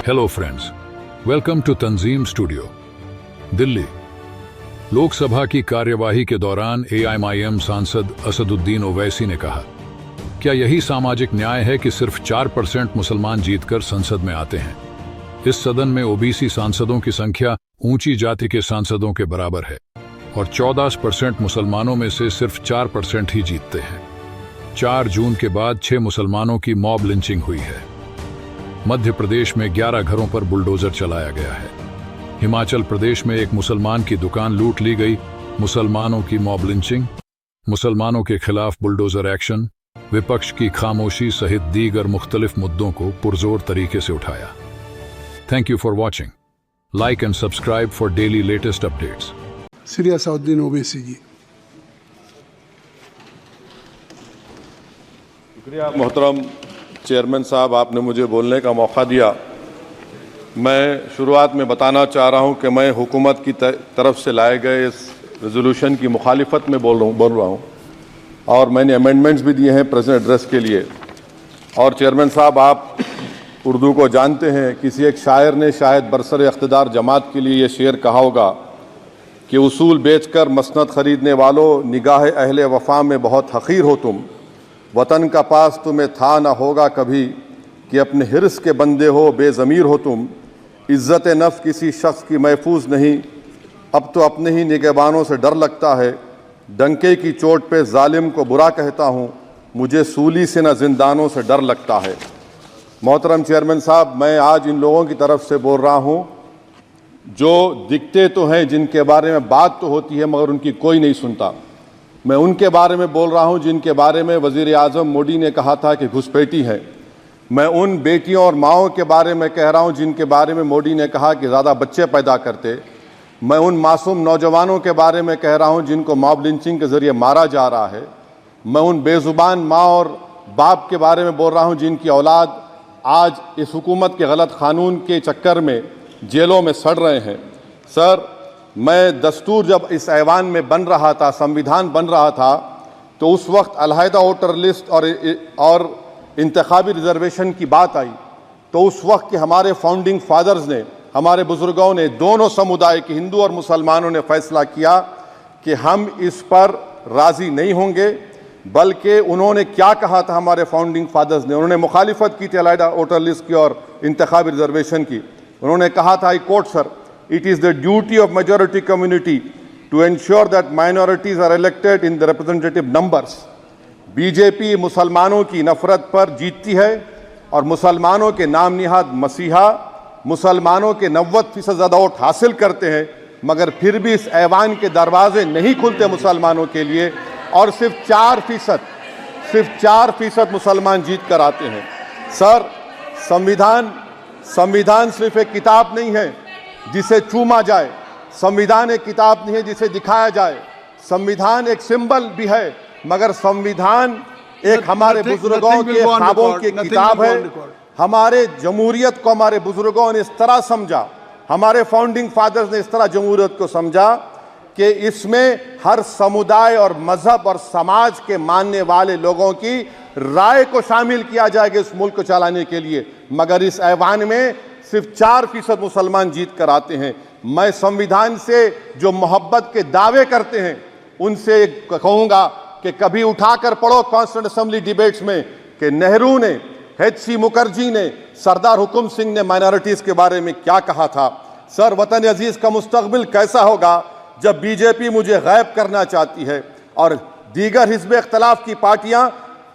Hello friends, welcome to Tanzeem studio Delhi. Lok Sabha की कार्यवाही के दौरान AIMIM सांसद असदुद्दीन ओवैसी ने कहा, क्या यही सामाजिक न्याय है कि सिर्फ 4% मुसलमान जीतकर संसद में आते हैं? इस सदन में OBC सांसदों की संख्या ऊंची जाति के सांसदों के बराबर है और 14% मुसलमानों में से सिर्फ 4% ही जीतते हैं। 4 जून के बाद 6 मुसलमानों की मॉब लिंचिंग हुई है। मध्य प्रदेश में 11 घरों पर बुलडोजर चलाया गया है। हिमाचल प्रदेश में एक मुसलमान की दुकान लूट ली गई। मुसलमानों की मॉब लिंचिंग, मुसलमानों के खिलाफ बुलडोजर एक्शन, विपक्ष की खामोशी सहित दीगर मुख्तलिफ मुद्दों को पुरजोर तरीके से उठाया। Thank you for watching. Like and subscribe for daily latest updates. Shri Asaduddin Owaisi ji. शुक्रिया मोहतरम चेयरमैन साहब, आपने मुझे बोलने का मौका दिया। मैं शुरुआत में बताना चाह रहा हूं कि मैं हुकूमत की तरफ से लाए गए इस रेजोल्यूशन की मुखालिफत में बोल रहा हूं और मैंने अमेंडमेंट्स भी दिए हैं प्रेजेंट एड्रेस के लिए। और चेयरमैन साहब, आप उर्दू को जानते हैं। किसी एक शायर ने शायद बरसर इख्तिदार जमात के लिए ये शेर कहा होगा कि उसूल बेचकर मसनद खरीदने वालों, निगाह अहले वफा में बहुत हक़ीर हो तुम। वतन का पास तुम्हें था ना होगा कभी कि अपने हिर्स के बंदे हो, बेज़मीर हो तुम। इज़्ज़त नफ्स किसी शख्स की महफूज नहीं, अब तो अपने ही निगहबानों से डर लगता है। डंके की चोट पे जालिम को बुरा कहता हूँ, मुझे सूली से न जिंदानों से डर लगता है। मोहतरम चेयरमैन साहब, मैं आज इन लोगों की तरफ से बोल रहा हूँ जो दिखते तो हैं, जिनके बारे में बात तो होती है मगर उनकी कोई नहीं सुनता। मैं उनके बारे में बोल रहा हूँ जिनके बारे में वज़ीर आज़म मोदी ने कहा था कि घुसपैठी है। मैं उन बेटियों और माओं के बारे में कह रहा हूँ जिनके बारे में मोदी ने कहा कि ज़्यादा बच्चे पैदा करते। मैं उन मासूम नौजवानों के बारे में कह रहा हूँ जिनको मॉब लिंचिंग के ज़रिए मारा जा रहा है। मैं उन बेज़ुबान माँ और बाप के बारे में बोल रहा हूँ जिनकी औलाद आज इस हुकूमत के गलत कानून के चक्कर में जेलों में सड़ रहे हैं। सर, मैं दस्तूर जब इस ऐवान में बन रहा था, संविधान बन रहा था, तो उस वक्त अलहदा वोटर लिस्ट और इंतखाबी रिजर्वेशन की बात आई। तो उस वक्त के हमारे फाउंडिंग फादर्स ने, हमारे बुजुर्गों ने, दोनों समुदाय के हिंदू और मुसलमानों ने फैसला किया कि हम इस पर राज़ी नहीं होंगे। बल्कि उन्होंने क्या कहा था हमारे फाउंडिंग फादर्स ने, उन्होंने मुखालिफत की थी अलहदा वोटर लिस्ट की और इंतखाबी रिजर्वेशन की। उन्होंने कहा था, I quote sir, it is the duty of majority community to ensure that minorities are elected in the representative numbers. BJP मुसलमानों की नफरत पर जीतती है और मुसलमानों के नाम निहाद मसीहा मुसलमानों के 90% ज़्यादा वोट हासिल करते हैं, मगर फिर भी इस ऐवान के दरवाजे नहीं खुलते मुसलमानों के लिए और सिर्फ 4% मुसलमान जीत कर आते हैं। सर, संविधान सिर्फ एक किताब नहीं है जिसे चूमा जाए, संविधान एक किताब नहीं है जिसे दिखाया जाए, संविधान एक सिंबल भी है, मगर संविधान एक हमारे बुजुर्गों के ख्वाबों की किताब है। हमारे जमहूरियत को हमारे बुजुर्गों ने इस तरह समझा, हमारे फाउंडिंग फादर्स ने इस तरह जमहूरियत को समझा कि इसमें हर समुदाय और मजहब और समाज के मानने वाले लोगों की राय को शामिल किया जाएगा इस मुल्क को चलाने के लिए। मगर इस ऐवान में सिर्फ 4% मुसलमान जीत कर आते हैं। मैं संविधान से जो मोहब्बत के दावे करते हैं उनसे कहूँगा कि कभी उठाकर पढ़ो कॉन्स्टिट्यूएंट असेंबली डिबेट्स में कि नेहरू ने, HC मुखर्जी ने, सरदार हुकुम सिंह ने माइनॉरिटीज़ के बारे में क्या कहा था। सर, वतन अजीज़ का मुस्तकबिल कैसा होगा जब बीजेपी मुझे गायब करना चाहती है और दीगर हिज़्ब इख्तिलाफ की पार्टियां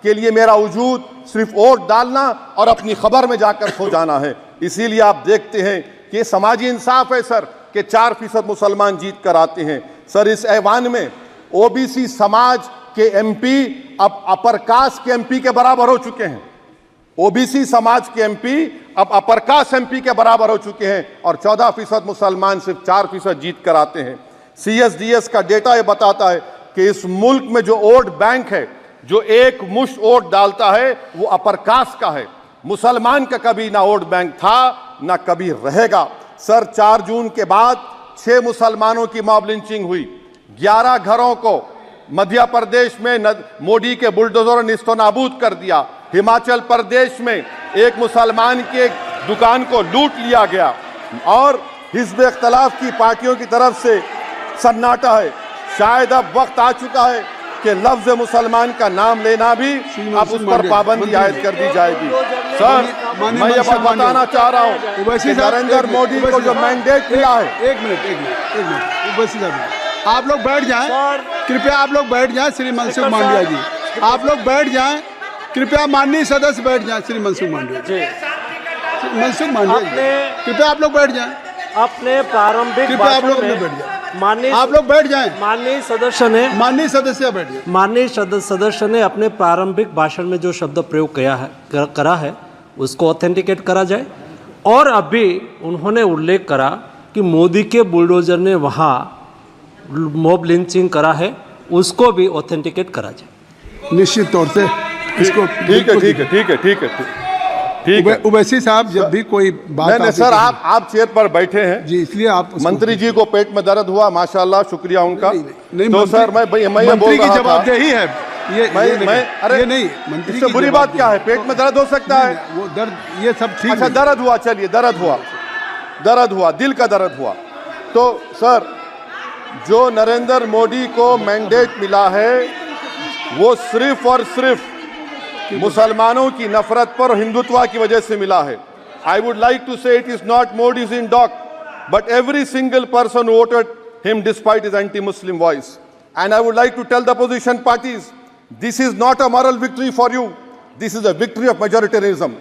के लिए मेरा वजूद सिर्फ वोट डालना और अपनी खबर में जाकर सो जाना है। इसीलिए आप देखते हैं कि समाजी इंसाफ है सर कि 4% मुसलमान जीत कर आते हैं। सर, इस ऐवान में OBC समाज के MP अब अपर कास्ट के MP के बराबर हो चुके हैं। OBC समाज के MP अब अपर कास्ट MP के बराबर हो चुके हैं और 14% मुसलमान सिर्फ 4% जीत कर आते हैं। CSDS का डेटा ये बताता है कि इस मुल्क में जो वोट बैंक है, जो एक मुश्त वोट डालता है, वो अपर कास्ट का है। मुसलमान का कभी ना वोट बैंक था ना कभी रहेगा। सर, 4 जून के बाद 6 मुसलमानों की मॉब लिंचिंग हुई। 11 घरों को मध्य प्रदेश में मोदी के बुलडोजर ने निस्तो नाबूद कर दिया। हिमाचल प्रदेश में एक मुसलमान के दुकान को लूट लिया गया और हिज़्ब इख्तिलाफ की पार्टियों की तरफ से सन्नाटा है। शायद अब वक्त आ चुका है कि लफ्ज मुसलमान का नाम लेना भी अब उस पर पाबंदी आयद कर दी जाएगी। सर, मैं ये बात बताना चाह रहा हूँ कि नरेंद्र मोदी को जो मैंडेट मिला है। एक मिनट ओवैसी साहब, आप लोग बैठ जाएं, कृपया आप लोग बैठ जाएं। श्री मनसुख मांडविया जी, आप लोग बैठ जाएं, कृपया माननीय सदस्य बैठ जाएं। श्री मनसुख मांडविया जी, मनसुख मांडविया जी, कृपया आप लोग बैठ जाएं। अपने प्रारंभिक कृपया आप लोग बैठ जाएं। आप लोग बैठ जाएं। माननीय सदस्य ने अपने प्रारंभिक भाषण में जो शब्द प्रयोग करा है उसको ऑथेंटिकेट करा जाए। और अभी उन्होंने उल्लेख करा कि मोदी के बुलडोजर ने वहाँ मॉब लिंचिंग करा है, उसको भी ऑथेंटिकेट करा जाए। निश्चित तौर से इसको ठीक है। ओवैसी साहब, जब भी कोई बात नहीं सर, आप चेयर पर बैठे हैं जी, इसलिए आप मंत्री जी को पेट में दर्द हुआ, माशाल्लाह, शुक्रिया उनका। नहीं, तो सर मैं मंत्री की जवाबदही है ये अरे ये नहीं, मंत्री इससे बुरी बात क्या है? पेट में दर्द हो सकता है, वो दर्द ये सब ठीक। अच्छा, दर्द हुआ, चलिए दर्द हुआ, दिल का दर्द हुआ। तो सर, जो नरेंद्र मोदी को मैंडेट मिला है वो सिर्फ और सिर्फ मुसलमानों की नफरत पर हिंदुत्व की वजह से मिला है। I would like to say it is not Modi's in dock but every single person voted him despite his anti Muslim voice. And I would like to tell the opposition parties, this is not a moral victory for you, this is a victory of majoritarianism.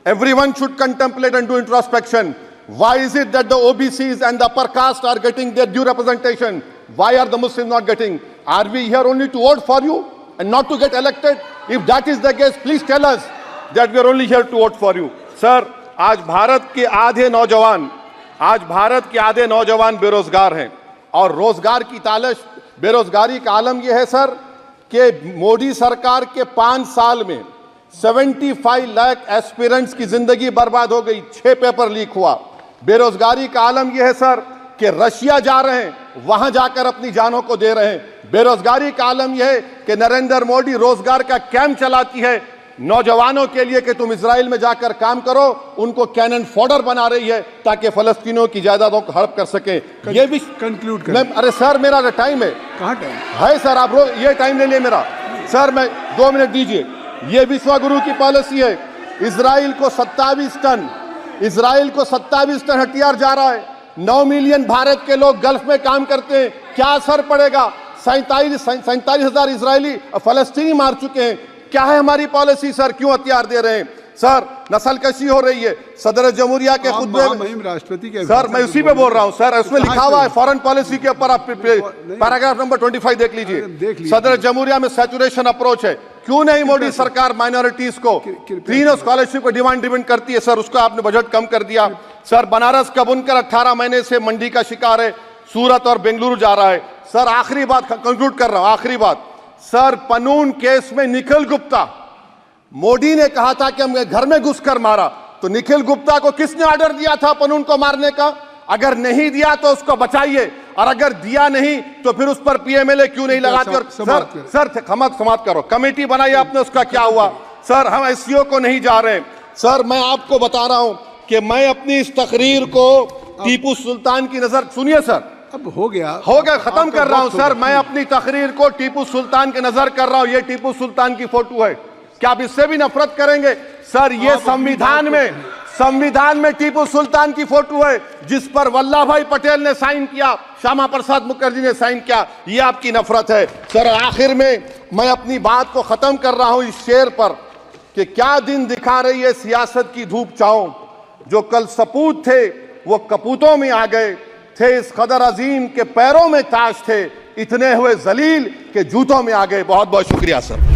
Everyone should contemplate and do introspection. Why is it that the OBCs and the upper caste are getting their due representation? Why are the Muslims not getting? Are we here only to vote for you and not to get elected? If that is the case, please tell us that we are only here to vote for you. Sir, आज भारत के आधे नौजवान बेरोजगार हैं और रोजगार की तालाश, बेरोजगारी का आलम यह है सर कि मोदी सरकार के 5 साल में 75 लाख एस्पिरेंट्स की जिंदगी बर्बाद हो गई, 6 पेपर लीक हुआ। बेरोजगारी का आलम यह है सर कि रशिया जा रहे हैं, वहां जाकर अपनी जानों को दे रहे हैं। बेरोजगारी का आलम यह है कि नरेंद्र मोदी रोजगार का कैंप चलाती है नौजवानों के लिए कि तुम इजराइल में जाकर काम करो, उनको कैनन फॉडर बना रही है ताकि फलस्तीनियों की जायदादों को हड़प कर सके। ये भी कंक्लूड कर। अरे सर, मेरा टाइम है। कहाँ टाइम है सर? आप ये टाइम ले लिए मेरा। सर, मैं 2 मिनट दीजिए। ये विश्वगुरु की पॉलिसी है। इजराइल को 27 टन हथियार जा रहा है। 9 मिलियन भारत के लोग गल्फ में काम करते हैं, क्या असर पड़ेगा? 47,000 इजरायली फलस्तीनी मार चुके हैं। क्या है हमारी पॉलिसी सर? क्यों हथियार दे रहे हैं सर? नस्लकशी हो रही है। सदर जमहूरिया के खुतबे में राष्ट्रपति के सर, मैं उसी पे बोल रहा हूं सर, उसमें लिखा हुआ है फॉरेन पॉलिसी के ऊपर, आप पैराग्राफ नंबर 25 देख लीजिए। सदर जमहूरिया में सैचुरेशन अप्रोच है। क्यों नहीं मोदी सरकार माइनॉरिटीज को फ्री स्कॉलरशिप को डिमांड करती है सर? उसका आपने बजट कम कर दिया। सर, बनारस का बुनकर 18 महीने से मंडी का शिकार है, सूरत और बेंगलुरु जा रहा है। सर, आखिरी बात कंक्लूड कर रहा हूं, आखिरी बात सर, पनून केस में निखिल गुप्ता, मोदी ने कहा था कि हम घर में घुसकर मारा, तो निखिल गुप्ता को किसने ऑर्डर दिया था पनून को मारने का? अगर नहीं दिया तो उसको बचाइए, और अगर दिया नहीं तो फिर उस पर पीएमएलए क्यों नहीं लगाते? सर समाप्त करो। कमेटी बनाई आपने, उसका क्या हुआ? सर, हम एससीओ को नहीं जा रहे। सर, मैं आपको बता रहा हूं कि मैं अपनी इस तकरीर को टीपू सुल्तान की नजर, सुनिए सर, अब हो गया, खत्म कर रहा हूं सर। मैं अपनी तकरीर को टीपू सुल्तान की नजर कर रहा हूं। ये टीपू सुल्तान की फोटो है, क्या आप इससे भी नफरत करेंगे? सर, ये संविधान में टीपू सुल्तान की फोटो है जिस पर वल्लभ भाई पटेल ने साइन किया, श्यामा प्रसाद मुखर्जी ने साइन किया। ये आपकी नफरत है सर। आखिर में मैं अपनी बात को खत्म कर रहा हूं इस शेर पर कि क्या दिन दिखा रही है सियासत की धूप छांव, जो कल सपूत थे वो कपूतों में आ गए, थे इस कदर अजीम के पैरों में ताज थे, इतने हुए जलील के जूतों में आ गए। बहुत बहुत शुक्रिया सर।